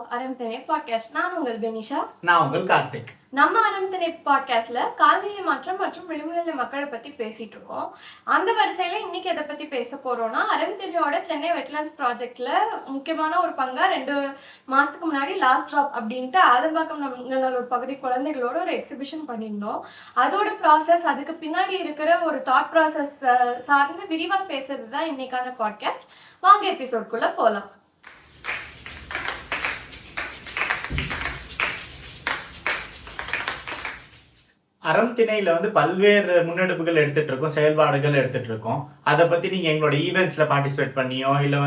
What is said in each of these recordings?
Of அறம்திணை podcast. நான் உங்கள் பெனிஷா. நான் உங்கள் கார்த்திக். நம்ம அறம்திணை பாட்காஸ்ட்ல காலநிலை மாற்றம் மற்றும் விளிம்புநிலை மக்களை பத்தி பேசிட்டு இருக்கோம். அந்த வரிசையில இன்னைக்கு எதை பத்தி பேச போறோம்னா, அறம்திணையோட சென்னை வெட்லாண்ட்ஸ் ப்ராஜெக்ட்ல முக்கியமான ஒரு பங்கா 2 மாசத்துக்கு முன்னாடி லாஸ்ட் ட்ராப் அப்படின்ட்டு ஆதம்பாக்கம் ஒரு பகுதி குழந்தைகளோட ஒரு எக்ஸிபிஷன் பண்ணியிருந்தோம். அதோட ப்ராசஸ், அதுக்கு பின்னாடி இருக்கிற ஒரு தாட் ப்ராசஸ் சார்ந்து விரிவா பேசுறது தான் இன்னைக்கான பாட்காஸ்ட். வாங்க எபிசோட்குள்ள போலாம். அறம்திணையில பல்வேறு முன்னெடுப்புகள் எடுத்துட்டு இருக்கோம், செயல்பாடுகள் எடுத்துட்டு இருக்கோம். அதை பத்தி நீங்க எங்களோட ஈவெண்ட்ஸ்ல பார்ட்டிசிபேட் பண்ணியோ இல்ல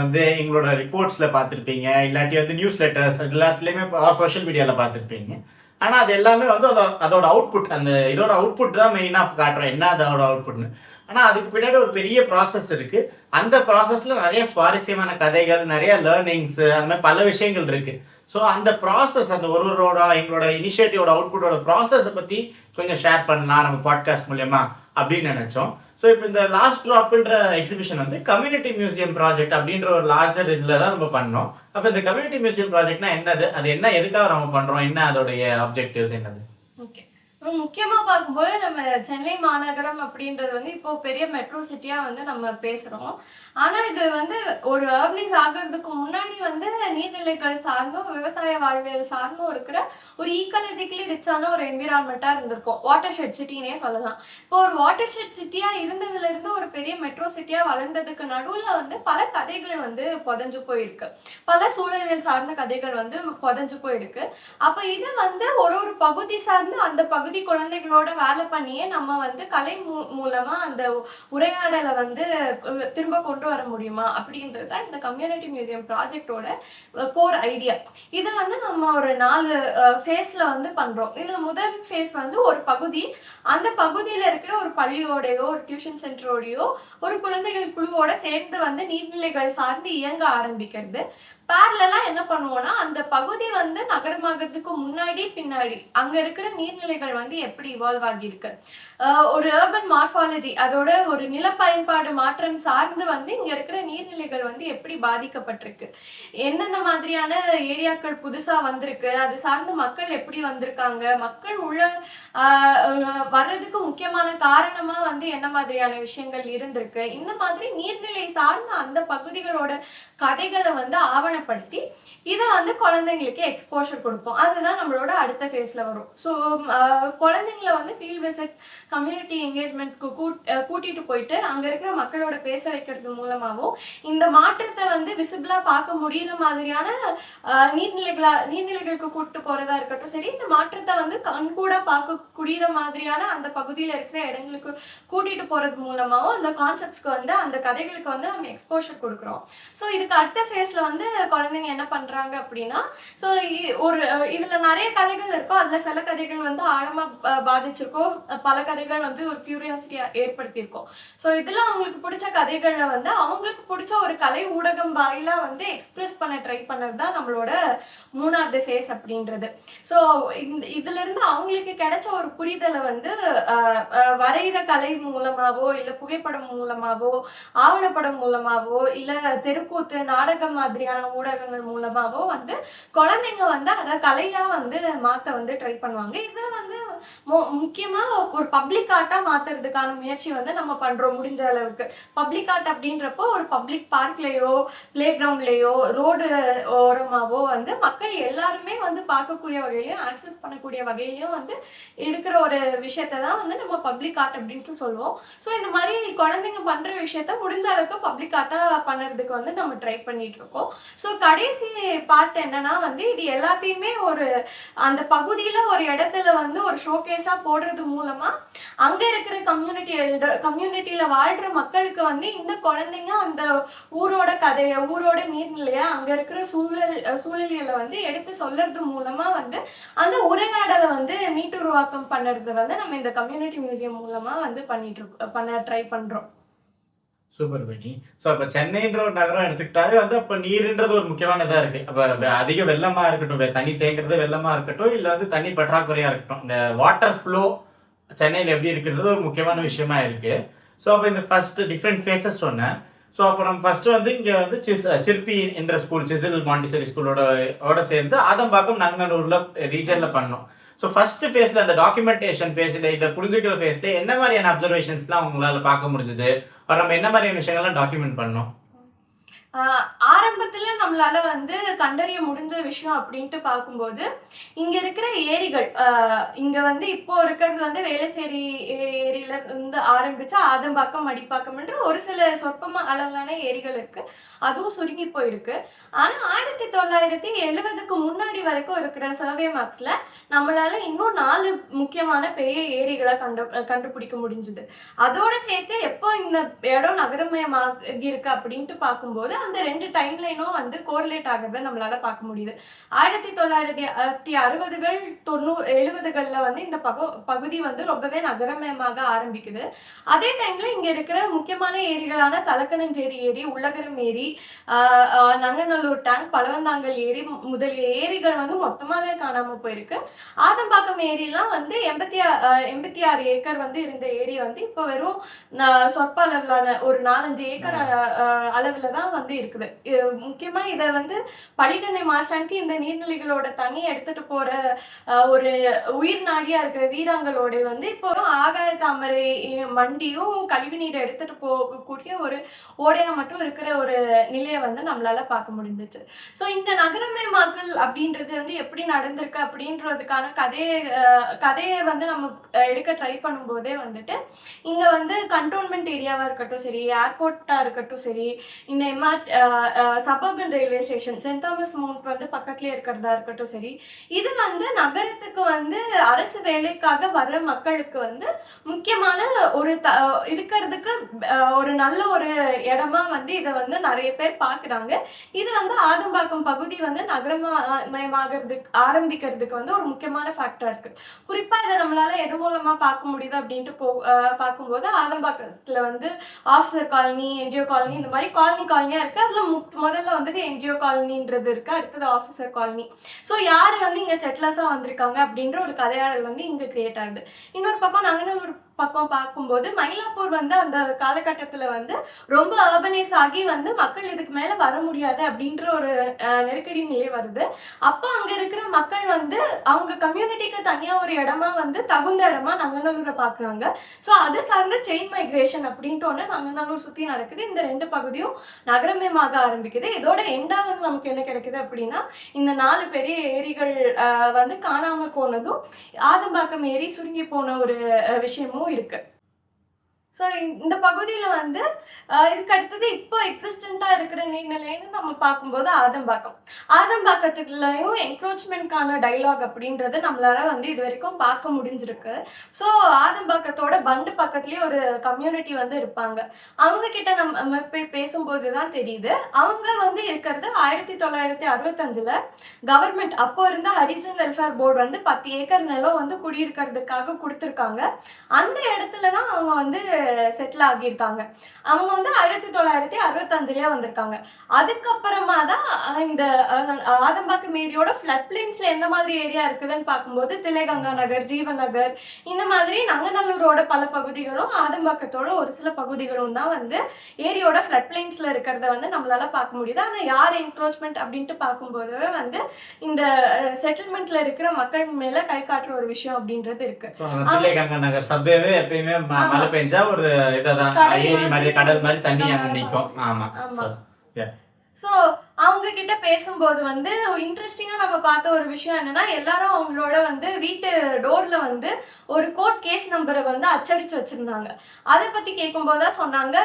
எங்களோட ரிப்போர்ட்ஸ்ல பார்த்துருப்பீங்க, இல்லாட்டி நியூஸ் லெட்டர்ஸ் எல்லாத்துலயுமே சோஷியல் மீடியால பார்த்துருப்பீங்க. ஆனா அது எல்லாமே அதோட அவுட்புட், அந்த இதோட அவுட்புட் தான் மெயினா காட்டுறோம், என்ன அதோட அவுட்புட்னு. ஆனா அதுக்கு பின்னாடி ஒரு பெரிய ப்ராசஸ் இருக்கு. அந்த ப்ராசஸ்ல நிறைய சுவாரஸ்யமான கதைகள், நிறைய லேர்னிங்ஸ், அந்த மாதிரி பல விஷயங்கள் இருக்கு. ஸோ அந்த ப்ராசஸ், அந்த ஒருவரோட எங்களோட இனிஷியேட்டிவோட அவுட்புட்டோட ப்ராசஸை பற்றி கொஞ்சம் ஷேர் பண்ணலாம் நம்ம பாட்காஸ்ட் மூலயமா அப்படின்னு நினச்சோம். ஸோ இப்போ இந்த லாஸ்ட் ட்ராப்ன்ற எக்ஸிபிஷன் கம்யூனிட்டி மியூசியம் ப்ராஜெக்ட் அப்படின்ற ஒரு லார்ஜர் இதில் தான் நம்ம பண்ணோம். அப்போ இந்த கம்யூனிட்டி மியூசியம் ப்ராஜெக்ட்னா என்னது, அது என்ன, எதுக்காக நம்ம பண்ணுறோம், என்ன அதோடைய அப்ஜெக்டிவ்ஸ் என்னது? ஓகே, முக்கியமா பார்க்கும்போது நம்ம சென்னை மாநகரம் அப்படின்றது இப்போ பெரிய மெட்ரோ சிட்டியா நம்ம பேசுறோம். ஆனா இது ஒரு அர்பனைஸ் ஆகிறதுக்கு முன்னாடி நீர்நிலைகள் சார்ந்தும் விவசாய வாழ்வியல் சார்ந்தும் இருக்கிற ஒரு ஈக்காலஜிக்கலி ரிச்சான ஒரு என்விரான்மெண்டா இருந்திருக்கும். வாட்டர் ஷெட் சிட்டினே சொல்லலாம். இப்போ ஒரு வாட்டர் ஷெட் சிட்டியா இருந்ததுல இருந்து ஒரு பெரிய மெட்ரோ சிட்டியா வளர்ந்ததுக்கு நடுவுல பல கதைகள் புதைஞ்சு போயிருக்கு. பல சூழலியல் சார்ந்த கதைகள் புதைஞ்சு போயிருக்கு. அப்ப இது ஒரு பகுதி சார்ந்து அந்த பகுதி குழந்தைகளோட வேலை பண்ணியே நம்ம கலை மூலமா அந்த உரையாடலை திரும்ப கொண்டு வர முடியுமா அப்படின்றது இந்த கம்யூனிட்டி மியூசியம் ப்ராஜெக்டோட கோர் ஐடியா. இதை நம்ம ஒரு 4 ஃபேஸ்ல பண்றோம். இதுல முதல் ஃபேஸ் ஒரு பகுதி, அந்த பகுதியில இருக்கிற ஒரு பள்ளியோடையோ ஒரு டியூஷன் சென்டரோடையோ ஒரு குழந்தைகள் குழுவோட சேர்ந்து நீர்நிலைகள் சார்ந்து இயங்க ஆரம்பிக்கிறது. பேரலா என்ன பண்ணுவோம்னா, அந்த பகுதி நகரமாகிறதுக்கு முன்னாடி பின்னாடி அங்க இருக்கிற நீர்நிலைகள் எப்படி இவால்வ் ஆகியிருக்கு, ஒரு அர்பன் மார்பாலஜி, அதோட ஒரு நில பயன்பாடு மாற்றம் சார்ந்து இங்க இருக்கிற நீர்நிலைகள் எப்படி பாதிக்கப்பட்டிருக்கு, என்னென்ன மாதிரியான ஏரியாக்கள் புதுசா வந்திருக்கு, அது சார்ந்து மக்கள் எப்படி வந்திருக்காங்க, மக்கள் உள்ள வர்றதுக்கு முக்கியமான காரணமா என்ன மாதிரியான விஷயங்கள் இருந்திருக்கு, இந்த மாதிரி நீர்நிலை சார்ந்த அந்த பகுதிகளோட கதைகளை ஆவணப்படுத்தி இதை குழந்தைங்களுக்கு எக்ஸ்போஷர் கொடுப்போம். அதுதான் நம்மளோட அடுத்த ஃபேஸ்ல வரும். ஸோ குழந்தைங்களை ஃபீல்ட் விசிட், கம்யூனிட்டி என்கேஜ்மெண்ட்க்கு கூட்டிட்டு போயிட்டு அங்க இருக்கிற மக்களோட பேச வைக்கிறது மூலமாகவும் இந்த மாற்றத்தை விசிபிளா பார்க்க முடியுற மாதிரியான நீர்நிலைகளுக்கு கூப்பிட்டு போறதா இருக்கட்டும் சரி, இந்த மாற்றத்தை கண்கூட பார்க்கக்கூடிய மாதிரியான அந்த பகுதியில இருக்கிற இடங்களுக்கு கூட்டிட்டு போறது மூலமாகவும் அந்த கான்செப்ட்ஸ்க்கு அந்த கதைகளுக்கு நம்ம எக்ஸ்போஷர் கொடுக்குறோம். ஸோ இதுக்கு அடுத்த ஃபேஸ்ல குழந்தைங்க என்ன பண்றாங்க அப்படின்னா, ஸோ ஒரு இதுல நிறைய கதைகள் இருக்கும். அதுல சில கதைகள் ஆழமா பாதிச்சிருக்கோம், பல கதைகள் ஒரு கியூரியாசிட்டியா ஏற்படுத்தியிருக்கோம். ஸோ இதுல அவங்களுக்கு பிடிச்ச கதைகள்ல அவங்களுக்கு பிடிச்ச ஒரு கலை ஊடகம் வாயிலா எக்ஸ்பிரஸ் பண்ண ட்ரை பண்ணது தான் நம்மளோட 3வது ஃபேஸ் அப்படின்றது. ஸோ இதுல இருந்து அவங்களுக்கு கிடைச்ச ஒரு புரிதலை வரைகிற கலை மூலமாவோ இல்ல புகைப்படம் மூலமாவோ ஆவணப்படம் மூலமாவோ இல்ல தெருக்கூத்து நாடகம் மாதிரியான ஊடகங்கள் மூலமாவோ குழந்தைங்க அதை கலையா மாத்த ட்ரை பண்ணுவாங்க. இதை முக்கியமா ஒரு பப்ளிக் ஆர்ட்டா மாத்துறதுக்கான முயற்சி நம்ம பண்றோம் முடிஞ்ச அளவுக்கு. பப்ளிக் ஆர்ட் அப்படின்றப்போ ஒரு பப்ளிக் பார்க்லயோ பிளே கிரவுண்ட்லயோ ரோடு ஓரமாவோ மக்கள் எல்லாருமே பார்க்கக்கூடிய வகையிலையும் ஆக்சஸ் பண்ணக்கூடிய வகையிலையும் இருக்கிற ஒரு விஷயத்தை தான் நம்ம பப்ளிக் ஆர்ட் அப்படின்ட்டு சொல்லுவோம். ஸோ இந்த மாதிரி குழந்தைங்க பண்ற விஷயத்த முடிஞ்ச அளவுக்கு பப்ளிக் ஆர்ட்டா பண்ணுறதுக்கு நம்ம ட்ரை பண்ணிட்டு இருக்கோம். ஸோ கடைசி பார்ட் என்னன்னா இது எல்லாத்தையுமே ஒரு அந்த பகுதியில ஒரு இடத்துல ஒரு ஷோகேஸா போடுறது மூலமா அங்க இருக்கிற கம்யூனிட்டியில வாழ்ற மக்களுக்கு இந்த குழந்தைங்க அந்த ஊரோட கதைய, ஊரோட நீர்நிலைய, அங்க இருக்கிற சூழலியலை எடுத்து சொல்றது மூலமா அந்த உரையாடலை மீட்டுருவாக்கம் பண்ணுறது நம்ம இந்த கம்யூனிட்டி மியூசியம் மூலமா பண்ண ட்ரை பண்றோம். சூப்பர் பெனி. ஸோ அப்போ சென்னைன்ற ஒரு நகரம் எடுத்துக்கிட்டாவே அப்போ நீருன்றது ஒரு முக்கியமானதாக இருக்கு. அப்போ அதிக வெள்ளமா இருக்கட்டும், தண்ணி தேங்கிறது வெள்ளமா இருக்கட்டும், இல்லை தண்ணி பற்றாக்குறையா இருக்கட்டும், இந்த வாட்டர் ஃப்ளோ சென்னையில் எப்படி இருக்குன்றது ஒரு முக்கியமான விஷயமா இருக்கு. ஸோ அப்போ இந்த ஃபர்ஸ்ட் டிஃப்ரெண்ட் ஃபேஸஸ் சொன்னேன். ஸோ அப்போ நம்ம ஃபர்ஸ்ட் வந்து இங்க வந்து சிற்பி என்ற ஸ்கூல், சிசில் மாண்டிசரி ஸ்கூலோட சேர்ந்து ஆதம்பாக்கம் நங்கநல்லூர்ல ரீஜன்ல பண்ணோம். ஸோ ஃபர்ஸ்ட் ஃபேஸ்ல அந்த டாக்குமெண்டேஷன் ஃபேஸ்ல இதை புரிஞ்சுக்கிற ஃபேஸ்ல என்ன மாதிரியான அப்சர்வேஷன்ஸ்லாம் உங்களால பார்க்க முடிஞ்சது, நம்ம என்ன மாதிரியான விஷயங்கள்லாம் டாக்குமெண்ட் பண்ணோம்? ஆரம்பத்துல நம்மளால வந்து கண்டறிய முடிஞ்ச விஷயம் அப்படின்ட்டு பார்க்கும்போது, இங்க இருக்கிற ஏரிகள், இங்க வந்து இப்போ இருக்கிறது வந்து வேளச்சேரி ஏரியில இருந்து ஆரம்பிச்சு ஆதம்பாக்கம், மடிப்பாக்கம்ன்ற ஒரு சில சொற்பமா அளவிலான ஏரிகள் இருக்கு. அதுவும் சுருங்கி போயிருக்கு. ஆனா 1970க்கு முன்னாடி வரைக்கும் இருக்கிற சர்வே மேப்ஸ்ல நம்மளால இன்னும் 4 முக்கியமான பெரிய ஏரிகளை கண்டுபிடிக்க முடிஞ்சது. அதோட சேர்த்து எப்போ இந்த இடம் நகரமயமாகி இருக்கு அப்படின்ட்டு பார்க்கும்போது அந்த 2 டைம் லைனும் வந்து கோரிலேட் ஆகிறத நம்மளால பார்க்க முடியுது. 1960கள் 70கள்ல வந்து இந்த பகுதி வந்து ரொம்பவே நகரமயமாக ஆரம்பிக்குது. அதே டைம்ல இங்க இருக்கிற முக்கியமான ஏரிகளான தலக்கணஞ்சேரி ஏரி, உள்ளகரம் ஏரி, நங்கநல்லூர் டேங்க், பழவந்தாங்கல் ஏரி முதலிய ஏரிகள் வந்து மொத்தமாவே காணாம போயிருக்கு. ஆதம்பாக்கம் ஏரிலாம் வந்து 86 ஏக்கர் வந்து இருந்த ஏரி வந்து இப்போ வெறும் சொற்ப அளவிலான ஒரு 4-5 ஏக்கர் அளவுல தான் வந்து இருக்குது. முக்கியமா இத வந்து பள்ளிக்கரணை மாசாணிக்கு இந்த நீர்நிலைகளோட தண்ணி எடுத்துட்டு போற ஒரு உயிர் நாடியா இருக்கிற வீராங்களோட வந்து இப்போ ஆகாய தாமரை மண்டியும் கழிவு நீரை எடுத்துட்டு போகக்கூடிய ஒரு ஓடையா மட்டும் இருக்கிற ஒரு நிலையை வந்து நம்மளால பார்க்க முடிஞ்சிச்சு. ஸோ இந்த நகரமயமாக்கல் அப்படின்றது வந்து எப்படி நடந்திருக்கு அப்படின்றதுக்கான கதையை வந்து நம்ம எடுக்க ட்ரை பண்ணும்போதே வந்துட்டு இங்க வந்து கண்டோன்மெண்ட் ஏரியாவா இருக்கட்டும் சரி, ஏர்போர்ட்டா இருக்கட்டும் சரி, இந்த suburban railway station Saint Thomas Mount வந்து பக்கத்துலயே இருக்கிறதா இருக்கட்டும் சரி, இது வந்து நகரத்துக்கு வந்து அரசு வேலைக்காக வர்ற மக்களுக்கு வந்து முக்கியமான ஒரு இருக்கிறதுக்கு ஒரு நல்ல ஒரு இடமா வந்து இதை வந்து நிறைய பேர் பார்க்குறாங்க. இது வந்து ஆதம்பாக்கம் பகுதி வந்து நகரமயமாகிறதுக்கு ஆரம்பிக்கிறதுக்கு வந்து ஒரு முக்கியமான ஃபேக்டரா இருக்கு. குறிப்பா இதை நம்மளால எது மூலமா பார்க்க முடியுது அப்படின்ட்டு பார்க்கும்போது ஆதம்பாக்கத்துல வந்து ஆஃபீஸர் காலனி, என்ஜிஓ காலனி, இந்த மாதிரி காலனியா இருக்கு. அதுல முதல்ல வந்துட்டு என்ஜிஓ காலனின்றது இருக்கு, அடுத்தது ஆஃபீஸர் காலனி. ஸோ யாரு வந்து இங்க செட்டிலர்ஸா வந்திருக்காங்க அப்படின்ற ஒரு கதையாடல் வந்து இங்க கிரியேட் ஆகுது. இன்னொரு பக்கம் நங்கநல்லூர் பக்கம் பார்க்கும்போது மயிலாப்பூர் வந்து அந்த காலகட்டத்துல வந்து ரொம்ப அர்பனைஸ் ஆகி வந்து மக்கள் இதுக்கு மேல வர முடியாது அப்படின்ற ஒரு நெருக்கடி நிலை வருது. அப்ப அங்க இருக்கிற மக்கள் வந்து அவங்க கம்யூனிட்டிக்கு தனியா ஒரு இடமா வந்து தகுந்த இடமா நங்கநல்லூரை பாக்குறாங்க. ஸோ அது சார்ந்த செயின் மைக்ரேஷன் அப்படின்ட்டு ஒண்ணு நங்கநல்லூர் சுத்தி நடக்குது. இந்த 2 பகுதியும் நகரமயமாக ஆரம்பிக்குது. இதோட எண்டாவது நமக்கு என்ன கிடைக்குது அப்படின்னா இந்த 4 பெரிய ஏரிகள் வந்து காணாம போனதும் ஆதம்பாக்கம் ஏரி சுருங்கி போன ஒரு விஷயமும் இருக்கு. ஸோ இந்த பகுதியில் வந்து இதுக்கு அடுத்தது இப்போ எக்ஸிஸ்டண்டா இருக்கிற நீர்நிலைன்னு நம்ம பார்க்கும்போது ஆதம்பாக்கத்துக்குள்ளயும் என்க்ரோச்மெண்ட்கான டைலாக் அப்படின்றத நம்மளால வந்து இது வரைக்கும் பார்க்க முடிஞ்சிருக்கு. ஸோ ஆதம்பாக்கத்தோட பண்டு பக்கத்துலயே ஒரு கம்யூனிட்டி வந்து இருப்பாங்க. அவங்க கிட்ட நம்ம போய் பேசும்போது தான் தெரியுது அவங்க வந்து இருக்கிறது 1965ல் கவர்மெண்ட் அப்போ இருந்த ஹரிஜன் வெல்ஃபேர் போர்டு வந்து 10 ஏக்கர் நிலம் வந்து குடியிருக்கிறதுக்காக கொடுத்துருக்காங்க. அந்த இடத்துல தான் அவங்க வந்து செட்டில் ஆகியிருக்காங்க. அவங்க வந்து 1965லயே வந்திருக்காங்க. அதுக்கப்புறமா தான் இந்த ஆதம்பாக்கம் ஏரியோட ஃப்ளட் பிளைன்ஸ்ல எந்த மாதிரி ஏரியா இருக்குதுன்னு பார்க்கும்போது தில்லைகங்கா நகர், ஜீவன் நகர், இந்த மாதிரி நங்கநல்லூரோட பல பகுதிகளும் ஆதம்பாக்கத்தோட ஒரு சில பகுதிகளும் தான் வந்து ஏரியோட ஃப்ளட் பிளைன்ஸ்ல இருக்கிறத வந்து நம்மளால பார்க்க முடியுது. ஆனா யார் என்க்ரோச்மெண்ட் அப்படின்ட்டு பார்க்கும்போது வந்து இந்த செட்டில்மெண்ட்ல இருக்கிற மக்கள் மேல கை காட்டுற ஒரு விஷயம் அப்படின்றது இருக்கு. தில்லைகங்கா நகர் சப்வேவே எப்பயுமே மழை பெஞ்சா ஒரு இததான் ஏரி மாதிரி கடல் மாதிரி தண்ணி அங்க நிக்கும். ஆமா. சோ அவங்க கிட்ட பேசும்போது வந்து இன்ட்ரெஸ்டிங்கா நம்ம பார்த்த ஒரு விஷயம் என்னன்னா எல்லாரும் அவங்களோட வந்து வீட்டு டோர்ல வந்து ஒரு கோர்ட் கேஸ் நம்பரை வந்து அச்சடிச்சு வச்சிருந்தாங்க. அதை பத்தி கேட்கும்போதுதான் சொன்னாங்க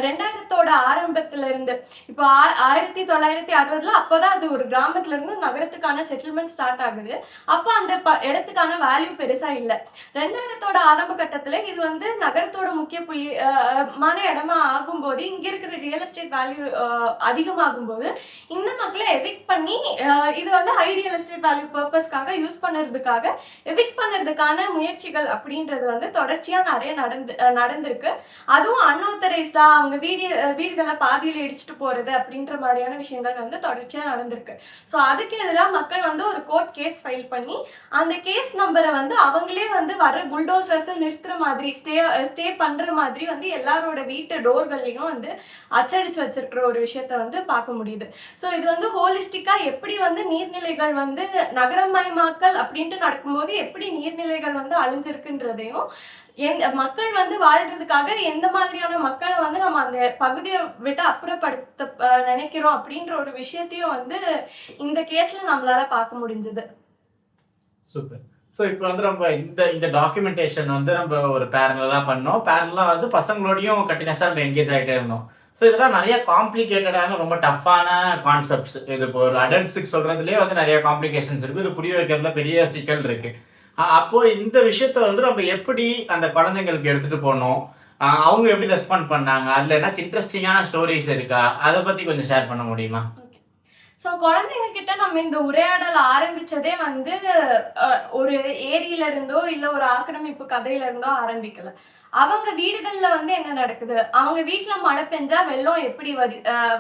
2000 ஆரம்பத்துல இருந்து இப்போ 1960ல அப்போதான் அது ஒரு கிராமத்துல இருந்து நகரத்துக்கான செட்டில்மெண்ட் ஸ்டார்ட் ஆகுது. அப்போ அந்த இடத்துக்கான வேல்யூ பெருசா இல்லை. 2000 ஆரம்ப கட்டத்துல இது வந்து நகரத்தோட முக்கிய புள்ளிமான இடமா ஆகும்போது இங்க இருக்கிற ரியல் எஸ்டேட் வேல்யூ அதிகமாகும்போது இந்த மக்களை எவிக்ட் பண்ணி இது வந்து ஹை ரியல் எஸ்டேட் வேல்யூ பர்பஸ்க்காக யூஸ் பண்ணுறதுக்காக எவிக்ட் பண்ணுறதுக்கான முயற்சிகள் அப்படின்றது வந்து தொடர்ச்சியாக நிறைய நடந்திருக்கு. அதுவும் அன்ஆத்தரைஸ்டா அவங்க வீடுகளை பாதியில் இடிச்சுட்டு போகிறது அப்படின்ற மாதிரியான விஷயங்கள் வந்து தொடர்ச்சியாக நடந்திருக்கு. ஸோ அதுக்கு எதிராக மக்கள் வந்து ஒரு கோர்ட் கேஸ் ஃபைல் பண்ணி அந்த கேஸ் நம்பரை வந்து அவங்களே வந்து வர புல்டோசர்ஸை நிறுத்துற மாதிரி ஸ்டே பண்ணுற மாதிரி வந்து எல்லாரோட வீட்டு டோர்கள்லையும் வந்து அச்சடிச்சு வச்சிருக்கிற ஒரு விஷயத்த வந்து பார்க்க முடியுது. ஸோ இது வந்து ஹோலிஸ்டிக்கா எப்படி வந்து நீர்நிலைகள் வந்து நகரமயமாக்கல் அப்படின்ட்டு நடக்கும்போது எப்படி நீர்நிலைகள் வந்து அழிஞ்சிருக்குன்றதையும் மக்கள் வந்து வாழ்றதுக்காக எந்த மாதிரியான மக்களை வந்து நம்ம அந்த பகுதியை விட்டு அப்புறப்படுத்த நினைக்கிறோம் அப்படின்ற ஒரு விஷயத்தையும் வந்து இந்த கேஸ்ல நம்மளால பார்க்க முடிஞ்சது. சூப்பர். ஸோ இப்போ வந்து நம்ம இந்த டாக்குமெண்டேஷன் வந்து நம்ம ஒரு பேரலாக பண்ணோம். பேரலாக வந்து பசங்களோடையும் கண்டினியூஸாக நம்ம என்கேஜ் ஆகிட்டே இருந்தோம். ஸோ இதெல்லாம் நிறைய காம்ப்ளிகேட்டடான ரொம்ப டஃப்பான கான்செப்ட்ஸ். இது இப்போ ஒரு அடல்ட்ஸுக்கு சொல்கிறதுலேயே வந்து நிறைய காம்ப்ளிகேஷன்ஸ் இருக்குது. இது புரிய வைக்கிறதுல பெரிய சிக்கல் இருக்குது. அப்போது இந்த விஷயத்த வந்து நம்ம எப்படி அந்த குழந்தைங்களுக்கு எடுத்துகிட்டு போனோம், அவங்க எப்படி ரெஸ்பாண்ட் பண்ணாங்க, அதில் ஏதாச்சும் இன்ட்ரெஸ்டிங்கான ஸ்டோரிஸ் இருக்கா, அதை பற்றி கொஞ்சம் ஷேர் பண்ண முடியுமா? ஸோ குழந்தைங்க கிட்ட நம்ம இந்த உரையாடல் ஆரம்பிச்சதே வந்து ஒரு ஏரியில இருந்தோ இல்லை ஒரு ஆக்கிரமிப்பு கதையில இருந்தோ ஆரம்பிக்கல. அவங்க வீடுகள்ல வந்து என்ன நடக்குது, அவங்க வீட்டுல மழை பெஞ்சா வெள்ளம் எப்படி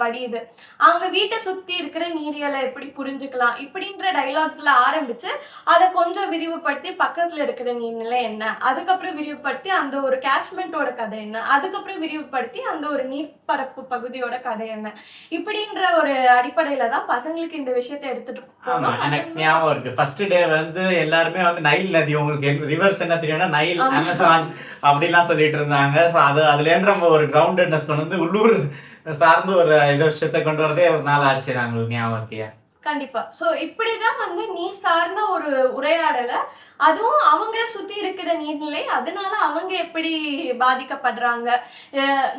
வடியுது, அவங்க வீட்டை சுத்தி இருக்கிற நீரியலை எப்படி புரிஞ்சுக்கலாம், இப்படின்ற டைலாக்ஸ்ல ஆரம்பிச்சு அதை கொஞ்சம் விரிவுபடுத்தி பக்கத்துல இருக்கிற நீர்நிலை என்ன, அதுக்கப்புறம் விரிவுபடுத்தி அந்த ஒரு கேட்ச்மெண்டோட கதை என்ன, அதுக்கப்புறம் விரிவுபடுத்தி அந்த ஒரு நீர்ப்பரப்பு பகுதியோட கதை என்ன, இப்படின்ற ஒரு அடிப்படையில தான் பசங்களுக்கு இந்த விஷயத்தை எடுத்துட்டு ஞாபகம் இருக்கு. ஃபர்ஸ்ட் டே வந்து எல்லாருமே வந்து நைல் நதி, உங்களுக்கு ரிவர்ஸ் என்ன தெரியும்னா நைல், அமேசான் அப்படிலாம் சொல்லிட்டு இருந்தாங்க. ஸோ அதுல இருந்து நம்ம ஒரு கிரவுண்டட்னஸ் கொண்டு வந்து உள்ளூர் சார்ந்து ஒரு விஷயத்தை கொண்டு வரதே ஒரு நாள் ஆச்சு. நாங்களுக்கு ஞாபகம் இருக்கியா? கண்டிப்பா. ஸோ இப்படிதான் வந்து நீர் சார்ந்த ஒரு உரையாடலை, அதுவும் அவங்க சுத்தி இருக்கிற நீர்நிலை, அதனால அவங்க எப்படி பாதிக்கப்படுறாங்க.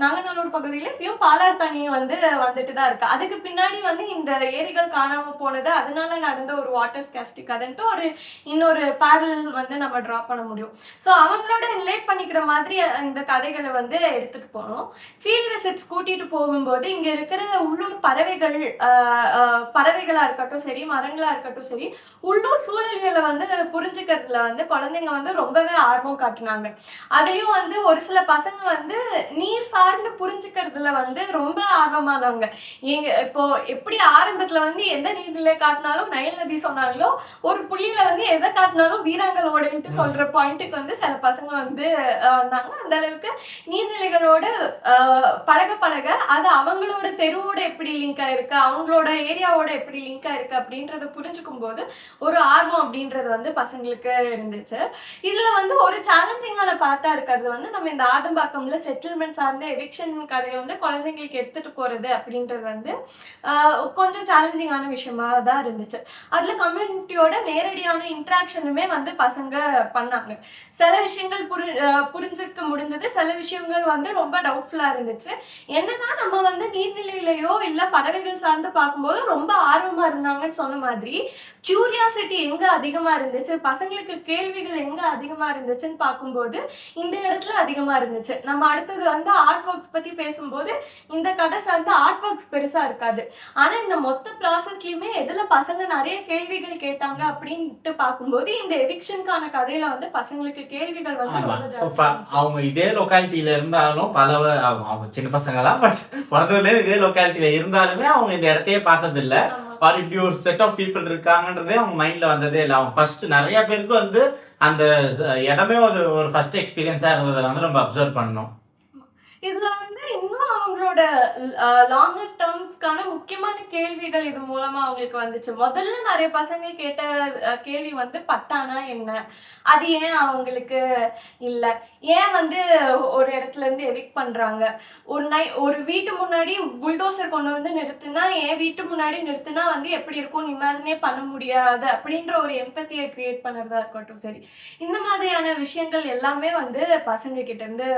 நாங்கநல்லூர் பகுதியில இப்பயும் பாலாறு தண்ணி வந்து வந்துட்டு தான் இருக்கு. அதுக்கு பின்னாடி வந்து இந்த ஏரிகள் காணாம போனது, அதனால நடந்த ஒரு வாட்டர் ஸ்கேர்சிட்டி கதைன்ட்டு ஒரு இன்னொரு பேரல் வந்து நம்ம டிரா பண்ண முடியும். ஸோ அவங்களோட ரிலேட் பண்ணிக்கிற மாதிரி இந்த கதைகளை வந்து எடுத்துட்டு போனோம். ஃபீல்ட் விசிட்ஸ் கூட்டிட்டு போகும்போது இங்க இருக்கிற உள்ளூர் பறவைகளா இருக்கட்டும் சரி, மரங்களா இருக்கட்டும் சரி, உள்ளூர் சூழல்களை வந்து புரிஞ்சுக்கிறதுல வந்து குழந்தைங்க வந்து ரொம்பவே ஆர்வம் காட்டுனாங்க. அதையும் வந்து ஒரு சில பசங்க வந்து நீர் சார்ந்து புரிஞ்சுக்கிறதுல வந்து ரொம்ப ஆர்வமானாங்க. இப்போ எப்படி ஆரம்பத்துல வந்து எந்த நீர்நிலை காட்டினாலும் நைல் நதி சொன்னாங்களோ, ஒரு புள்ளியில வந்து எதை காட்டினாலும் வீராங்கலோடன்ட்டு சொல்ற பாயிண்ட்டுக்கு வந்து சில பசங்க வந்து வந்தாங்க. அந்த அளவுக்கு நீர்நிலைகளோட பழக பழக அது அவங்களோட தெருவோட எப்படி லிங்க் ஆயிருக்கு, அவங்களோட ஏரியாவோட எப்படி லிங்க் ஆயிருக்கு அப்படின்றத புரிஞ்சுக்கும் போது ஒரு ஆர்வம் அப்படின்றது வந்து பசங்களுக்கு இருந்துச்சு. இதுல வந்து ஒரு சேலஞ்சிங்கான பார்ட்டா இருக்கிறது வந்து நம்ம இந்த ஆதம்பாக்கம்ல செட்டில்மெண்ட் சார்ந்த எவிக்ஷன் கதையை வந்து குழந்தைங்களுக்கு எடுத்துட்டு போறது அப்படின்றது வந்து கொஞ்சம் சேலஞ்சிங்கான விஷயமா தான் இருந்துச்சு. அதுல கம்யூனிட்டியோட நேரடியான இன்ட்ராக்ஷனுமே வந்து பசங்க பண்ணாங்க. சில விஷயங்கள் புரிஞ்சுக்க முடிஞ்சது, சில விஷயங்கள் வந்து ரொம்ப டவுட்ஃபுல்லா இருந்துச்சு. என்னதான் நம்ம வந்து நீர்நிலையிலையோ இல்ல பறவைகள் சார்ந்து பார்க்கும்போது ரொம்ப ஆர்வமா இருந்தாங்கன்னு சொன்ன மாதிரி, கியூரியாசிட்டி எங்க அதிகமா இருந்துச்சு, பசங்களுக்கு கேள்விகள் எங்க அதிகமா இருந்துச்சுன்னு பார்க்கும்போது இந்த இடத்துல அதிகமா இருந்துச்சு. நம்ம அடுத்தது வந்து ஆர்ட் ஒர்க்ஸ் பத்தி பேசும்போது இந்த கதை சார்ந்த ஆர்ட் ஒர்க்ஸ் பெருசா இருக்காது. ஆனா இந்த மொத்த ப்ராசஸ்லயுமே எதுல பசங்க நிறைய கேள்விகள் கேட்டாங்க அப்படின்ட்டு பார்க்கும்போது இந்த எவிக்ஷனுக்கான கதையில வந்து பசங்களுக்கு கேள்விகள் வந்து ரொம்ப ஜாஸ்தி. அவங்க இதே லொக்காலிட்டியில இருந்தாலும் அவங்க சின்ன பசங்க தான், பட் பிறந்ததுல இதே லொக்காலிட்டியில இருந்தாலுமே அவங்க இந்த இடத்தையே பார்த்தது இல்ல. இப்படி ஒரு செட் ஆஃப் பீப்புள் இருக்காங்கன்றதே அவங்க மைண்ட்ல வந்ததே இல்லை. அவங்க ஃபர்ஸ்ட் நிறைய பேருக்கு வந்து அந்த இடமே ஒரு ஃபர்ஸ்ட் எக்ஸ்பீரியன்ஸா இருந்ததை வந்து நம்ம அப்சர்வ் பண்ணோம். இதுல வந்து இன்னும் அவங்களோட லாங்கர் டேர்ம்ஸ்க்கான முக்கியமான கேள்விகள் இது மூலமா அவங்களுக்கு வந்துச்சு. முதல்ல நிறைய பசங்க கேட்ட கேள்வி வந்து பட்டானா என்ன, அது ஏன் அவங்களுக்கு இல்ல, ஏன் வந்து ஒரு இடத்துல இருந்து எவிக்ட் பண்றாங்க, ஒரு வீட்டு முன்னாடி புல்டோசர் கொண்டு வந்து நிறுத்தினா என் வீட்டு முன்னாடி நிறுத்தினா வந்து எப்படி இருக்கும்னு இமேஜினே பண்ண முடியாது அப்படின்ற ஒரு எம்பத்தியை கிரியேட் பண்ணுறதா இருக்கட்டும் சரி, இந்த மாதிரியான விஷயங்கள் எல்லாமே வந்து பசங்க கிட்ட இருந்து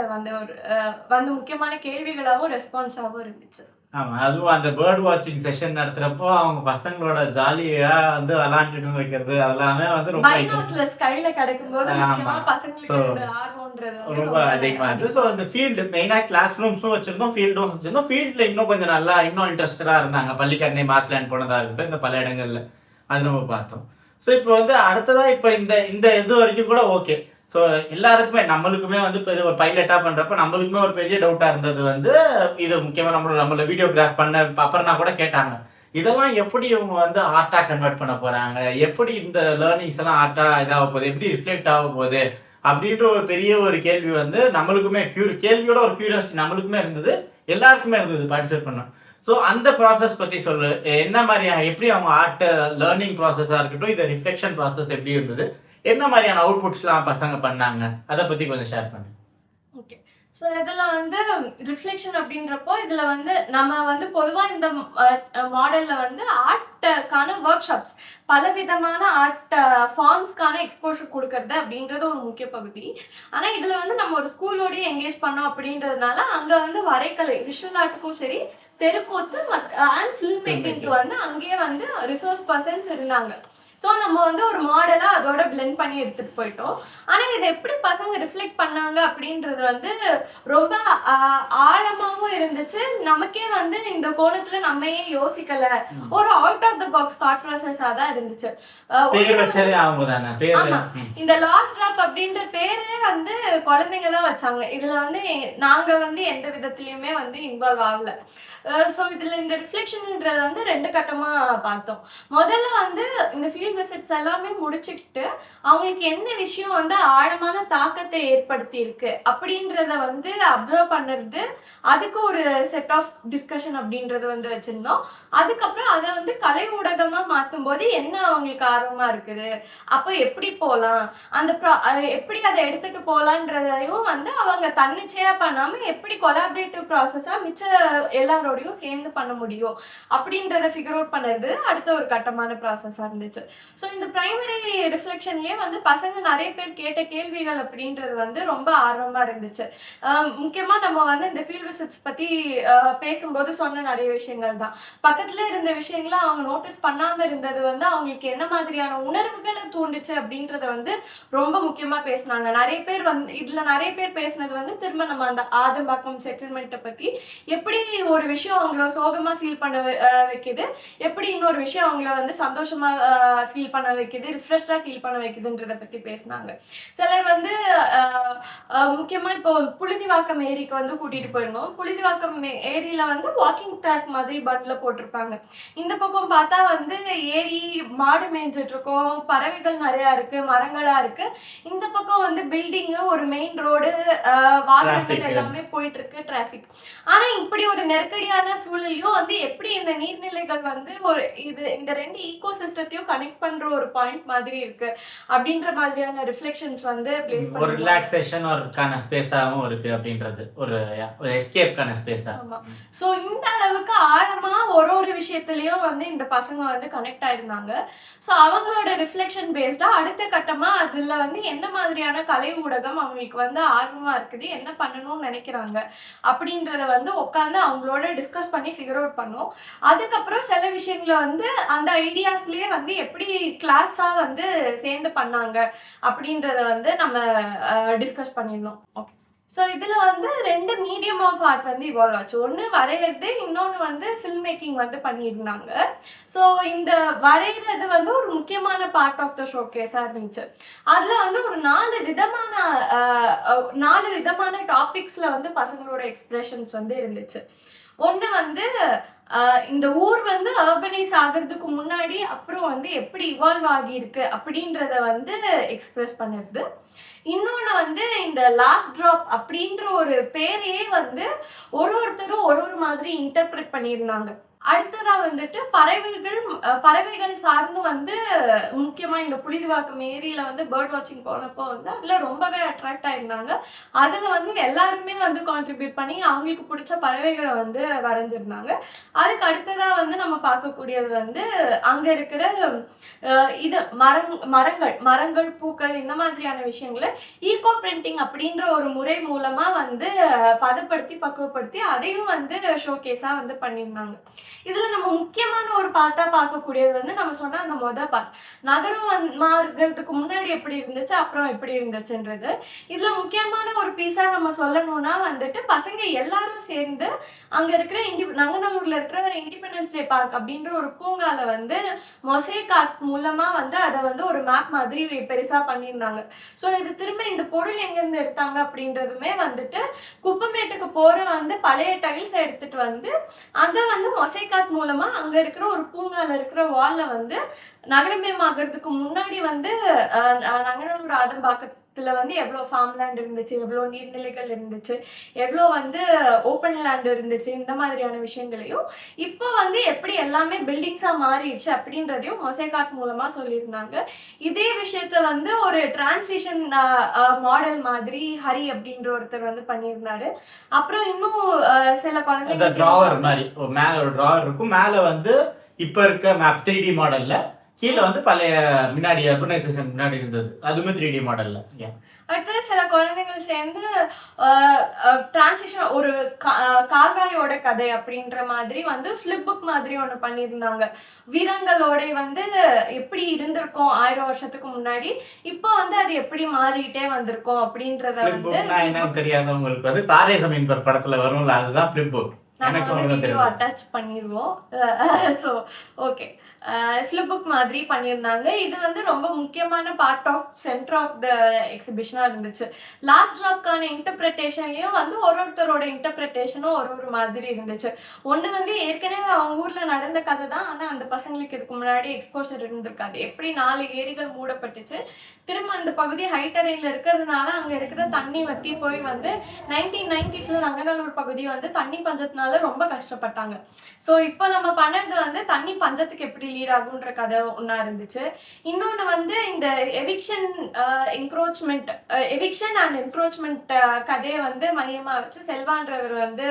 வந்து முக்கியமான கேள்விகளாகவும் ரெஸ்பான்ஸாகவும் இருந்துச்சு. ஆமா. அதுவும் அந்த பேர்ட் வாட்சிங் செஷன் நடத்துறப்போ, அவங்க பசங்களோட ஜாலியா வந்து விளையாண்டுட்டு வைக்கிறது, அதெல்லாமே வந்து ரொம்ப இன்ட்ரெஸ்ட் பைனாக்குலர்ஸ் கையில கிடைக்கும்போது ஆமா. முக்கியமா ஸோ பசங்களுக்கு இந்த ஆர்வம்ன்றது வந்து ரொம்ப ரொம்ப அதிகமா இருந்தது. ஸோ அதிகமா இந்த ஃபீல்டு மெயினா கிளாஸ் ரூம்ஸும் வச்சிருந்தோம், ஃபீல்டும் வச்சிருந்தோம். ஃபீல்ட்ல இன்னும் கொஞ்சம் நல்லா இன்னும் இன்ட்ரெஸ்டடா இருந்தாங்க. பள்ளிக்கரணை மார்ஷ்லேண்ட் போனதா இருக்கட்டும், இந்த பல இடங்கள்ல. அது நம்ம பார்த்தோம். ஸோ இப்போ வந்து அடுத்ததா இப்போ இந்த இந்த இது வரைக்கும் கூட ஓகே. ஸோ எல்லாருக்குமே நம்மளுக்குமே வந்து இப்போ இது ஒரு பைலட்டா பண்றப்ப நம்மளுக்குமே ஒரு பெரிய டவுட்டா இருந்தது வந்து, இது முக்கியமா நம்மள வீடியோகிராஃப் பண்ண அப்புறம்னா கூட கேட்டாங்க. இதெல்லாம் எப்படி இவங்க வந்து ஆர்ட்டா கன்வெர்ட் பண்ண போறாங்க? எப்படி இந்த லேர்னிங்ஸ் எல்லாம் ஆர்ட்டா இதாக போகுது? எப்படி ரிஃப்ளெக்ட் ஆக போகுது? அப்படின்ற ஒரு பெரிய ஒரு கேள்வி வந்து நம்மளுக்குமே கேள்வியோட ஒரு கியூரியாசிட்டி நம்மளுக்குமே இருந்தது. எல்லாருக்குமே இருந்தது பார்ட்டிசிபேட் பண்ண. ஸோ அந்த ப்ராசஸ் பத்தி சொல்லு. என்ன மாதிரியான எப்படி அவங்க ஆர்ட் லேர்னிங் ப்ராசஸா இருக்கட்டும், இது ரிஃப்ளெக்ஷன் ப்ராசஸ் எப்படி இருந்தது? என்ன மாதிரியான அவுட்புட்ஸ்லாம் பசங்க பண்ணாங்க? அத பத்தி கொஞ்சம் ஷேர் பண்ணுங்க. ஓகே. ஸோ இதுல வந்து ரிஃப்ளெக்ஷன் அப்படின்றப்போ, இதுல வந்து நம்ம வந்து பொதுவா இந்த மாடல்ல வந்து ஆர்ட்க்கான ஒர்க் ஷாப்ஸ், பலவிதமான ஆர்ட் ஃபார்ம்ஸ்க்கான எக்ஸ்போஷர் குடுக்கறது அப்படின்றது ஒரு முக்கிய பகுதி. ஆனா இதுல வந்து நம்ம ஒரு ஸ்கூலோடயே என்கேஜ் பண்ணோம் அப்படின்றதுனால, அங்க வந்து வரைகலை, விஷுவல் ஆர்ட்டுக்கும் சரி, தெருக்கூத்து அண்ட் ஃபில்ம் மேக்கிங்க்கு வந்து அங்கேயே வந்து ரிசோர்ஸ் பர்சன்ஸ் இருந்தாங்க. ஸோ நம்ம வந்து ஒரு மாடலா அதோட பிளெண்ட் பண்ணி எடுத்துட்டு போயிட்டோம். ஆனா இதை எப்படி பசங்க ரிஃப்ளெக்ட் பண்ணாங்க அப்படின்றது வந்து ரொம்ப ஆழமாவும் இருந்துச்சு. நமக்கே வந்து இந்த கோணத்துல நம்ம ஏன் யோசிக்கல, ஒரு out of the box thought ப்ராசஸா தான் இருந்துச்சு. பேர் வச்சதே அவங்க தானே. பேர் ஆமா. இந்த லாஸ்ட் டிராப் அப்படின்ற பேரே வந்து குழந்தைங்க தான் வச்சாங்க. இதுல வந்து நாங்க வந்து எந்த விதத்திலயுமே வந்து இன்வால்வ் ஆகல. ஸோ இதுல இந்த ரிஃப்ளெக்ஷன்ன்றது வந்து 2 கட்டமா பார்த்தோம். முதல்ல வந்து இந்த ஃபீல்ட் விசிட்ஸ் எல்லாமே முடிச்சுக்கிட்டு, அவங்களுக்கு என்ன விஷயம் வந்து ஆழமான தாக்கத்தை ஏற்படுத்தி இருக்கு அப்படின்றத வந்து அப்சர்வ் பண்ணுறது, அதுக்கு ஒரு செட் ஆஃப் டிஸ்கஷன் அப்படின்றது வந்து வச்சிருந்தோம். அதுக்கப்புறம் அதை வந்து கலை ஊடகமா மாத்தும்போது என்ன அவங்களுக்கு ஆர்வமா இருக்குது, அப்போ எப்படி போலாம், அந்த எப்படி அதை எடுத்துட்டு போலான்றதையும் வந்து அவங்க தன்னிச்சையா பண்ணாம எப்படி கொலாபரேட்டிவ் ப்ராசஸா மிச்ச எல்லாரோடையும் சேர்ந்து பண்ண முடியும் அப்படின்றத ஃபிகர் அவுட் பண்ணுறது அடுத்த ஒரு கட்டமான ப்ராசஸா இருந்துச்சு. ஸோ இந்த பிரைமரி ரிஃப்ளெக்ஷன்லயே வந்து பசங்க நிறைய பேர் கேட்ட கேள்விகள் அப்படின்றது வந்து ரொம்ப ஆர்வமா இருந்துச்சு. முக்கியமா நம்ம வந்து இந்த ஃபீல்ட் விசிட்ஸ் பத்தி பேசும்போது சொன்ன நிறைய விஷயங்கள் தான். பக்கத்துல இருந்த விஷயங்களை அவங்க நோட்டீஸ் பண்ணாம இருந்தது வந்து அவங்களுக்கு என்ன மாதிரியான உணர்வுகளை தூண்டுச்சு அப்படின்றத வந்து ரொம்ப முக்கியமா பேசினாங்க. நிறைய பேர் வந்து இதுல நிறைய பேர் பேசினது வந்து திரும்ப நம்ம அந்த ஆதம்பாக்கம் செட்டில்மெண்ட்டை பத்தி, எப்படி ஒரு விஷயம் அவங்கள சோகமா ஃபீல் பண்ண வைக்குது, எப்படி இன்னொரு விஷயம் அவங்கள வந்து சந்தோஷமா ஃபீல் பண்ண வைக்குது, ரிஃப்ரெஷ்டா ஃபீல் பண்ண வைக்குதுன்றத பத்தி பேசினாங்க. சிலர் வந்து முக்கியமா இப்போ புழுதிவாக்கம் ஏரிக்கு வந்து கூட்டிட்டு போயிருந்தோம். புழுதிவாக்கம் ஏரியில வந்து வாக்கிங் ட்ராக் மாதிரி பண்ட்ல போட்டிருப்பாங்க. இந்த பக்கம் பார்த்தா வந்து ஏரி, மாடு மேய்ஞ்சிட்டு இருக்கோம், பறவைகள் நிறைய இருக்கு, மரங்களா இருக்கு. இந்த பக்கம் வந்து பில்டிங், ஒரு மெயின் ரோடு, வாகனங்கள் எல்லாமே போயிட்டு இருக்கு, டிராபிக். ஆனா இப்படி ஒரு நெருக்கடியான சூழலையும் வந்து எப்படி இந்த நீர்நிலைகள் வந்து ஒரு இந்த 2 ஈகோ சிஸ்டத்தையும் கனெக்ட் பண்ற ஒரு பாயிண்ட் மாதிரி இருக்கு அப்படின்ற மாதிரியான ரிஃப்ளெக்ஷன்ஸ் வந்து பிளேஸ் பண்ணி ஒரு ரிலாக்ஸேஷன் ஒருக்கான ஸ்பேஸாவும் இருக்கு அப்படின்றது ஒரு எஸ்கேப்கான ஸ்பேஸா. ஆமா. சோ இந்த அளவுக்கு ஆழமா ஒரு விஷயத்துலயும் வந்து இந்த பசங்க வந்து கனெக்ட் ஆயிருந்தாங்க. சோ அவங்களோட ரிஃப்ளெக்ஷன் பேஸ்டா அடுத்த கட்டமா அதுல வந்து என்ன மாதிரியான கலை ஊடகம் அவங்களுக்கு வந்து ஆர்வமா இருக்குது, என்ன பண்ணணும்னு நினைக்கிறாங்க அப்படின்றத வந்து உட்காந்து அவங்களோட டிஸ்கஸ் பண்ணி ஃபிகர் அவுட் பண்ணோம். அதுக்கப்புறம் சில விஷயங்களை வந்து அந்த ஐடியாஸ்லயே வந்து எப்படி கிளாஸா வந்து சேர்ந்து பண்ணாங்க அப்படின்றத வந்து நம்ம டிஸ்கஸ் பண்ணியிருந்தோம். ஓகே. ஸோ இதுல வந்து 2 மீடியம் ஆஃப் ஆர்ட் வந்து இவால்வ் ஆச்சு. ஒன்று வரைகிறது, இன்னொன்று வந்து ஃபில்ம் மேக்கிங் வந்து பண்ணியிருந்தாங்க. ஸோ இந்த வரைகிறது வந்து ஒரு முக்கியமான பார்ட் ஆஃப் த ஷோகேஸாக இருந்துச்சு. அதில் வந்து ஒரு 4 விதமான டாபிக்ஸில் வந்து பசங்களோட எக்ஸ்பிரஷன்ஸ் வந்து இருந்துச்சு. ஒன்று வந்து இந்த ஊர் வந்து அர்பனைஸ் ஆகிறதுக்கு முன்னாடி அப்புறம் வந்து எப்படி இவால்வ் ஆகியிருக்கு அப்படின்றத வந்து எக்ஸ்பிரஸ் பண்ணுறது. இன்னொன்று வந்து இந்த லாஸ்ட் ட்ராப் அப்படின்ற ஒரு பேரையே வந்து ஒருத்தரும் ஒரு மாதிரி இன்டர்பிரட் பண்ணியிருந்தாங்க. அடுத்ததா வந்துட்டு பறவைகள் சார்ந்து வந்து முக்கியமா இந்த புலிதிவாக்கம் ஏரியில வந்து பேர்ட் வாட்சிங் போனப்போ வந்து அதுல ரொம்பவே அட்ராக்ட் ஆயிருந்தாங்க. அதுல வந்து எல்லாருமே வந்து கான்ட்ரிபியூட் பண்ணி அவங்களுக்கு பிடிச்ச பறவைகளை வந்து வரைஞ்சிருந்தாங்க. அதுக்கு அடுத்ததா வந்து நம்ம பார்க்கக்கூடியது வந்து அங்க இருக்கிற இது மரங்கள், பூக்கள் இந்த மாதிரியான விஷயங்களை ஈகோ பிரிண்டிங் அப்படின்ற ஒரு முறை மூலமா வந்து பதப்படுத்தி பக்குவப்படுத்தி அதையும் வந்து ஷோகேஸா வந்து பண்ணியிருந்தாங்க. இதுல நம்ம முக்கியமான ஒரு பார்ட்டா பார்க்கக்கூடியது வந்து நம்ம சொன்ன அந்த பார்ட் நகரமாகிறதுக்கு முன்னாடி எப்படி இருந்துச்சு, அப்புறம் எப்படி இருந்துச்சுன்றது. இதுல முக்கியமான ஒரு பீஸா நம்ம சொல்லணும்னா வந்துட்டு பசங்க எல்லாரும் சேர்ந்து அங்க இருக்கிற நங்கநல்லூர்ல இருக்கிற இண்டிபெண்டன்ஸ் டே பார்க் அப்படின்ற ஒரு பூங்கால வந்து மொசைக் ஆர்ட் மூலமா வந்து அதை வந்து ஒரு மேப் மாதிரி பெருசா பண்ணியிருந்தாங்க. ஸோ இது திரும்ப இந்த பொருள் எங்கிருந்து எடுத்தாங்க அப்படின்றதுமே வந்துட்டு குப்பமேட்டுக்கு போற வந்து பழைய டைல்ஸ் எடுத்துட்டு வந்து அதை வந்து மொசைக் ஆர்ட் மூலமா அங்க இருக்கிற ஒரு பூங்கால இருக்கிற வால்ல வந்து நகரமயமாகிறதுக்கு முன்னாடி வந்து நங்கநல்லூர் ஆதம்பாக்கத்துல வந்து எவ்வளவு ஃபார்ம் லேண்ட் இருந்துச்சு, எவ்வளவு நீர்நிலைகள் இருந்துச்சு, எவ்வளவு வந்து ஓப்பன் லேண்ட் இருந்துச்சு, இந்த மாதிரியான விஷயங்களையும் இப்போ வந்து எப்படி எல்லாமே பில்டிங்ஸா மாறிடுச்சு அப்படின்றதையும் மொசைக் ஆர்ட் மூலமா சொல்லியிருந்தாங்க. இதே விஷயத்த வந்து ஒரு டிரான்ஸ்லேஷன் மாடல் மாதிரி ஹரி அப்படின்ற ஒருத்தர் வந்து பண்ணியிருந்தாரு. அப்புறம் இன்னும் சில குழந்தைங்க டிராவர் மாதிரி மேல ஒரு டிராவர் இருக்கும், மேல வந்து இப்ப இருக்க மேப் 3D மாடல்ல, கீழே வந்து பழைய முன்னாடி அர்பனைசேஷன் முன்னாடி இருந்தது அதுவுமே 3D மாடல்ல. அடுத்தது சில குழந்தைகள் சேர்ந்து டிரான்ஸ்லேஷன் ஒரு கால்வாயோட கதை அப்படின்ற மாதிரி வந்து ஃபிளிப் புக் மாதிரி ஒன்று பண்ணியிருந்தாங்க. வீரங்களோட வந்து எப்படி இருந்திருக்கும் 1000 வருஷத்துக்கு முன்னாடி, இப்போ வந்து அது எப்படி மாறிட்டே வந்திருக்கும் அப்படின்றத வந்து என்னன்னு தெரியாதவங்களுக்கு வந்து தாரே சமீன் படத்துல வரும்ல, அதுதான் ஃபிளிப் புக். அட்டாச் பண்ணிடுவோம். ஸோ ஓகே, ஃபிளிப் புக் மாதிரி பண்ணியிருந்தாங்க. இது வந்து ரொம்ப முக்கியமான part of centre of the எக்ஸிபிஷனாக இருந்துச்சு. லாஸ்ட் ட்ராப்கான இன்டர்பிரிட்டேஷன்லையும் வந்து ஒருத்தரோட இன்டர்பிரிட்டேஷனும் ஒரு மாதிரி இருந்துச்சு. ஒன்று வந்து ஏற்கனவே அவங்க ஊரில் நடந்த கதை தான், ஆனால் அந்த பசங்களுக்கு இதுக்கு முன்னாடி எக்ஸ்போசர் இருந்திருக்காது. எப்படி 4 ஏரிகள் மூடப்பட்டுச்சு, திரும்ப அந்த பகுதி ஹைட்டரையில் இருக்கிறதுனால அங்கே இருக்கிற தண்ணி வற்றி போய் வந்து 1990s நங்கநல்லூர் பகுதி வந்து தண்ணி பஞ்சத்தினால ரொம்ப கஷ்டப்பட்டாங்க. ஸோ இப்போ நம்ம பண்ணது வந்து தண்ணி பஞ்சத்துக்கு எப்படி லீட் ஆகுன்ற கதை ஒன்றா இருந்துச்சு. இன்னொன்று வந்து இந்த எவிக்ஷன் அண்ட் என்க்ரோச்மெண்ட் கதையை வந்து மையமாக வச்சு செல்வான்றவர் வந்து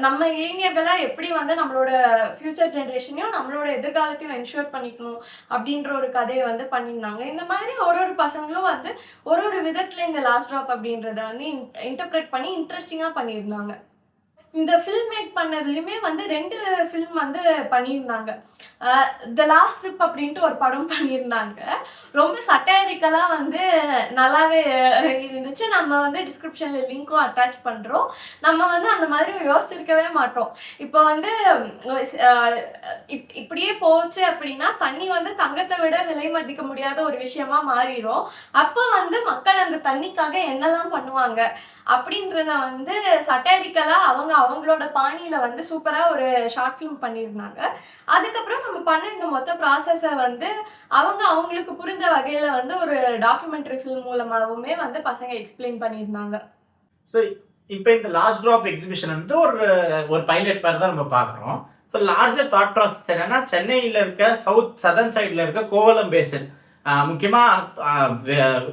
நம்ம இளைஞர்களாக எப்படி வந்து நம்மளோட ஃபியூச்சர் ஜென்ரேஷனையும் நம்மளோட எதிர்காலத்தையும் என்ஷூர் பண்ணிக்கணும் அப்படின்ற ஒரு கதையை வந்து பண்ணியிருந்தாங்க. இந்த மாதிரி ஒரு பசங்களும் வந்து ஒரு விதத்தில் இந்த லாஸ்ட் ட்ராப் அப்படின்றத வந்து இன்டர்பிரேட் பண்ணி இன்ட்ரெஸ்டிங்காக பண்ணியிருந்தாங்க. இந்த ஃபில்ம் மேக் பண்ணதுலையுமே வந்து 2 ஃபில்ம் வந்து பண்ணியிருந்தாங்க. த லாஸ்ட் ட்ரிப் அப்படின்ட்டு ஒரு படம் பண்ணியிருந்தாங்க. ரொம்ப சட்டைரிக்கலாக வந்து நல்லாவே இருந்துச்சு. நம்ம வந்து டிஸ்கிரிப்ஷனில் லிங்க்கும் அட்டாச் பண்ணுறோம். நம்ம வந்து அந்த மாதிரி யோசிச்சிருக்கவே மாட்டோம். இப்போ வந்து இப்படியே போச்சு அப்படின்னா தண்ணி வந்து தங்கத்தை விட விலை மதிக்க முடியாத ஒரு விஷயமா மாறிடும். அப்போ வந்து மக்கள் அந்த தண்ணிக்காக என்னெல்லாம் பண்ணுவாங்க அப்படின்றத வந்து சட்டைரிக்கலா அவங்களோட பாணியில வந்து சூப்பரா ஒரு ஷார்ட் ஃபிலிம் பண்ணியிருந்தாங்க. அதுக்கப்புறம் நம்ம பண்ண இந்த மொத்த ப்ராசஸை வந்து அவங்களுக்கு புரிஞ்ச வகையில வந்து ஒரு டாக்குமெண்ட்ரி ஃபிலிம் மூலமாகவுமே வந்து பசங்க எக்ஸ்பிளைன் பண்ணியிருந்தாங்க. ஸோ இப்போ இந்த லாஸ்ட் ட்ராப் எக்ஸிபிஷன் வந்து ஒரு பைலட் மாதிரி தான் நம்ம பார்க்குறோம். ஸோ லார்ஜர் தாட் ப்ராசஸ் என்னன்னா, சென்னையில் இருக்க சதர்ன் சைடில் இருக்க கோவலம் பேசன் முக்கியமாக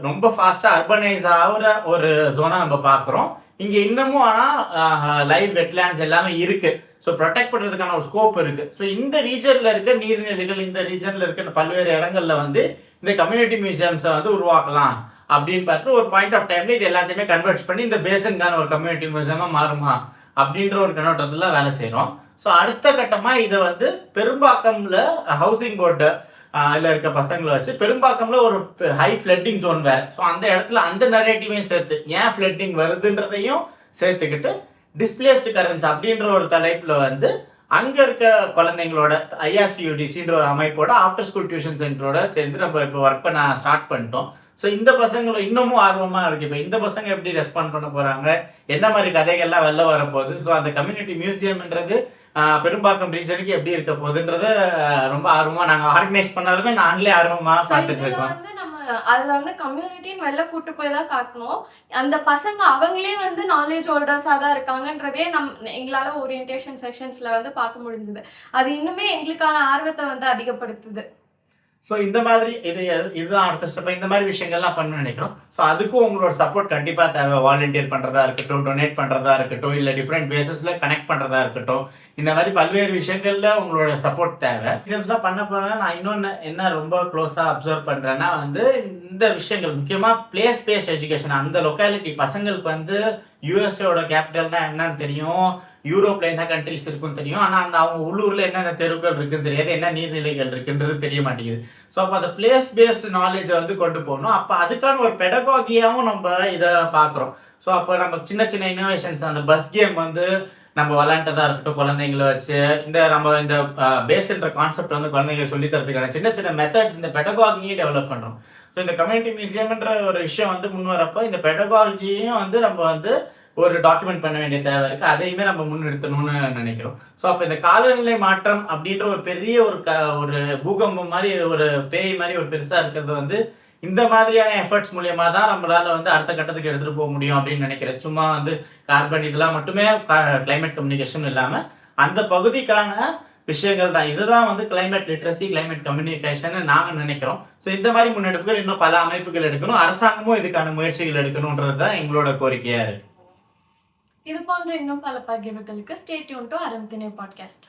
ரொம்ப ஃபாஸ்ட்டாக அர்பனைஸ் ஆகிற ஒரு ஜோனாக நம்ம பார்க்குறோம். இங்கே இன்னமும் ஆனால் லைவ் வெட்லேண்ட்ஸ் எல்லாமே இருக்குது. ஸோ ப்ரொடெக்ட் பண்ணுறதுக்கான ஒரு ஸ்கோப் இருக்குது. ஸோ இந்த ரீஜனில் இருக்க நீர்நிலைகள், இந்த ரீஜனில் இருக்க பல்வேறு இடங்களில் வந்து இந்த கம்யூனிட்டி மியூசியம்ஸை வந்து உருவாக்கலாம் அப்படின்னு பார்த்துட்டு ஒரு பாயிண்ட் ஆஃப் டைமில் இது எல்லாத்தையுமே கன்வெர்ட் பண்ணி இந்த பேசனுக்கான ஒரு கம்யூனிட்டி மியூசியமாக மாறுமா அப்படின்ற ஒரு கண்ணோட்டத்தில் வேலை செய்கிறோம். ஸோ அடுத்த கட்டமாக இதை வந்து பெரும்பாக்கம்ல ஹவுசிங் போர்டு இருக்க பசங்களை வச்சு பெரும்பாக்கம்ல ஒரு ஹை ஃப்ளட்டிங் ஜோன் வேற. ஸோ அந்த இடத்துல அந்த நரேட்டிவையும் சேர்த்து ஏன் ஃப்ளட்டிங் வருதுன்றதையும் சேர்த்துக்கிட்டு டிஸ்பிளேஸ்டு கரண்ட்ஸ் அப்படின்ற ஒரு தலைப்புல வந்து அங்க இருக்க குழந்தைங்களோட IRCUDCன்ற ஒரு அமைப்போட ஆஃப்டர் ஸ்கூல் டியூஷன் சென்டரோட சேர்ந்து நம்ம இப்போ ஒர்க் பண்ண ஸ்டார்ட் பண்ணிட்டோம். ஸோ இந்த பசங்களும் இன்னமும் ஆர்வமா இருக்கு. இப்போ இந்த பசங்க எப்படி ரெஸ்பாண்ட் பண்ண போறாங்க, என்ன மாதிரி கதைகள்லாம் வெளில வரப்போகுது, ஸோ அந்த கம்யூனிட்டி மியூசியம்ன்றது பெரும்பாக்கம் ரீஜனுக்கு எப்படி இருக்க போகுதுன்றத ரொம்ப ஆர்வமா நாங்கள் ஆர்கனைஸ் பண்ணாலுமே நாங்களே ஆர்வமா பார்த்துட்டு இருக்கோம். வந்து நம்ம அதுல வந்து கம்யூனிட்டின்னு வெளில கூட்டு போய் தான் காட்டணும். அந்த பசங்க அவங்களே வந்து நாலேஜ் ஹோல்டர்ஸா தான் இருக்காங்கன்றதே எங்களால ஓரியன்டேஷன் செஷன்ஸ்ல வந்து பார்க்க முடிஞ்சது. அது இன்னுமே எங்களுக்கான ஆர்வத்தை வந்து அதிகப்படுத்துது. ஸோ இந்த மாதிரி இதுதான் அடுத்த ஸ்டெப். இந்த மாதிரி விஷயங்கள்லாம் பண்ணணும்னு நினைக்கிறோம். ஸோ அதுக்கும் உங்களோட சப்போர்ட் கண்டிப்பாக தேவை. வாலண்டியர் பண்ணுறதா இருக்கட்டும், டொனேட் பண்ணுறதா இருக்கட்டும், இல்லை டிஃப்ரெண்ட் பேசஸில் கனெக்ட் பண்ணுறதா இருக்கட்டும், இந்த மாதிரி பல்வேறு விஷயங்கள்ல உங்களோட சப்போர்ட் தேவை. எக்ஸாம்ஸ்லாம் பண்ண போனால் நான் இன்னொன்று என்ன ரொம்ப க்ளோஸாக அப்சர்வ் பண்ணுறேன்னா வந்து இந்த விஷயங்கள் முக்கியமாக பிளேஸ் பேஸ்ட் எஜுகேஷன். அந்த லொக்காலிட்டி பசங்களுக்கு வந்து யூஎஸ்ஏவோட கேபிட்டல்னா என்னன்னு தெரியும், யூரோப்ல என்ன கண்ட்ரிஸ் இருக்குன்னு தெரியும். ஆனால் அந்த அவங்க உள்ளூர்ல என்னென்ன தெருக்கள் இருக்குன்னு தெரியாது, என்ன நீர்நிலைகள் இருக்குன்றது தெரிய மாட்டேங்குது. ஸோ அப்போ அந்த பிளேஸ் பேஸ்டு நாலேஜை வந்து கொண்டு போகணும். அப்போ அதுக்கான ஒரு பெடகாகியாவும் நம்ம இதை பார்க்குறோம். ஸோ அப்போ நம்ம சின்ன சின்ன இன்னோவேஷன்ஸ், அந்த பஸ் கேம் வந்து நம்ம விளாண்டதா இருக்கட்டும், குழந்தைங்களை வச்சு நம்ம இந்த பேஸ்ன்ற கான்செப்ட் வந்து குழந்தைங்க சொல்லி தரதுக்கான சின்ன சின்ன மெத்தட்ஸ், இந்த பெடகாகியை டெவலப் பண்ணுறோம். ஸோ இந்த கம்யூனிட்டி மியூசியம்ன்ற ஒரு விஷயம் வந்து முன் வரப்போ இந்த பெடகாகியையும் வந்து நம்ம வந்து ஒரு டாக்குமெண்ட் பண்ண வேண்டிய தேவை இருக்கு. அதையுமே நம்ம முன்னிறுத்தணும்னு நினைக்கிறோம். ஸோ அப்போ இந்த காலநிலை மாற்றம் அப்படின்ற ஒரு பெரிய ஒரு பூகம்பம் மாதிரி, ஒரு பேய் மாதிரி ஒரு பெருசா இருக்கிறது வந்து இந்த மாதிரியான எஃபர்ட்ஸ் மூலியமா தான் நம்மளால வந்து அடுத்த கட்டத்துக்கு எடுத்துட்டு போக முடியும் அப்படின்னு நினைக்கிறேன். சும்மா வந்து கார்பன் இதெல்லாம் மட்டுமே கிளைமேட் கம்யூனிகேஷன் இல்லாம அந்த பகுதிக்கான விஷயங்கள் தான். இதுதான் வந்து கிளைமேட் லிட்ரஸி, கிளைமேட் கம்யூனிகேஷன் நாங்க நினைக்கிறோம். ஸோ இந்த மாதிரி முன்னெடுப்புகள் இன்னும் பல அமைப்புகள் எடுக்கணும், அரசாங்கமும் இதுக்கான முயற்சிகள் எடுக்கணும்ன்றது தான் எங்களோட கோரிக்கையா இருக்கு. இது போன்ற இன்னும் பல பகிர்வுகளுக்கு ஸ்டே டியூன் டு அறம் திணை பாட்காஸ்ட்.